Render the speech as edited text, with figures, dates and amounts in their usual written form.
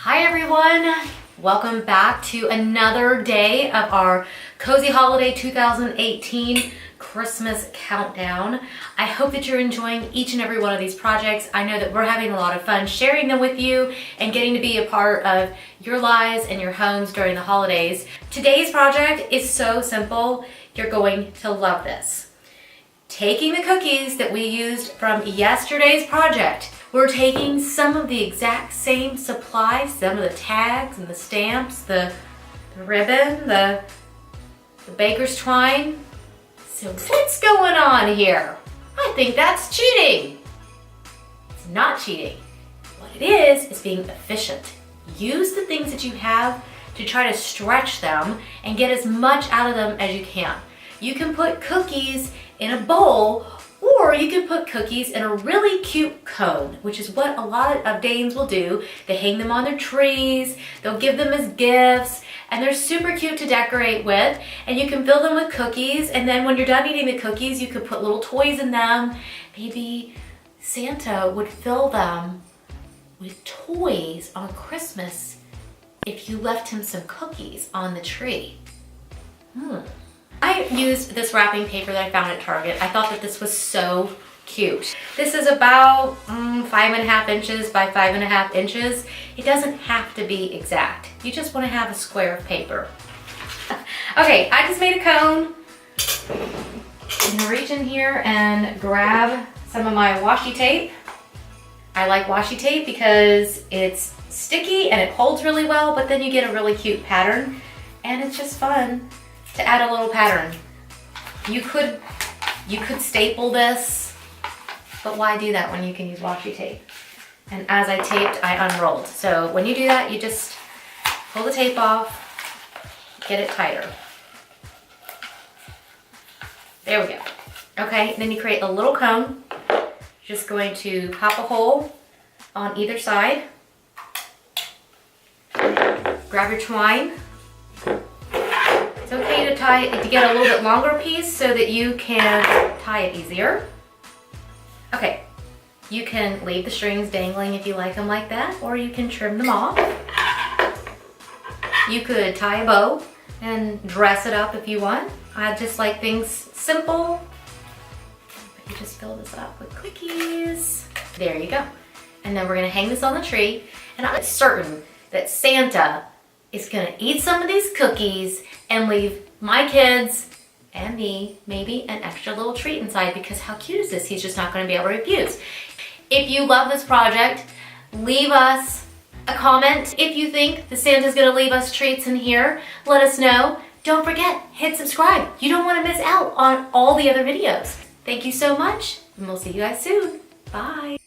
Hi everyone, welcome back to another day of our Cozy Holiday 2018 Christmas countdown. I hope that you're enjoying each and every one of these projects. I know that we're having a lot of fun sharing them with you and getting to be a part of your lives and your homes during the holidays. Today's project is so simple, you're going to love this. Taking the cookies that we used from yesterday's project, we're taking some of the exact same supplies, some of the tags and the stamps, the ribbon, the baker's twine. So what's going on here? I think that's cheating. It's not cheating. What it is being efficient. Use the things that you have to try to stretch them and get as much out of them as you can. You can put cookies in a bowl, or you can put cookies in a really cute cone, which is what a lot of Danes will do. They hang them on their trees, they'll give them as gifts, and they're super cute to decorate with. And you can fill them with cookies, and then when you're done eating the cookies, you could put little toys in them. Maybe Santa would fill them with toys on Christmas if you left him some cookies on the tree. I used this wrapping paper that I found at Target. I thought that this was so cute. This is about 5.5 inches by 5.5 inches. It doesn't have to be exact. You just want to have a square of paper. Okay, I just made a cone. I'm gonna reach in here and grab some of my washi tape. I like washi tape because it's sticky and it holds really well, but then you get a really cute pattern, and it's just fun to add a little pattern. You could staple this, but why do that when you can use washi tape? And as I taped, I unrolled. So when you do that, you just pull the tape off, get it tighter. There we go. Okay, then you create a little cone. Just going to pop a hole on either side. Grab your twine. It's okay to get a little bit longer piece so that you can tie it easier. Okay, you can leave the strings dangling if you like them like that, or you can trim them off. You could tie a bow and dress it up if you want. I just like things simple. You just fill this up with cookies. There you go. And then we're gonna hang this on the tree, and I'm certain that Santa is gonna eat some of these cookies and leave my kids and me maybe an extra little treat inside, because how cute is this? He's just not gonna be able to refuse. If you love this project, leave us a comment. If you think the Santa's gonna leave us treats in here, let us know. Don't forget, hit subscribe. You don't wanna miss out on all the other videos. Thank you so much, and we'll see you guys soon. Bye.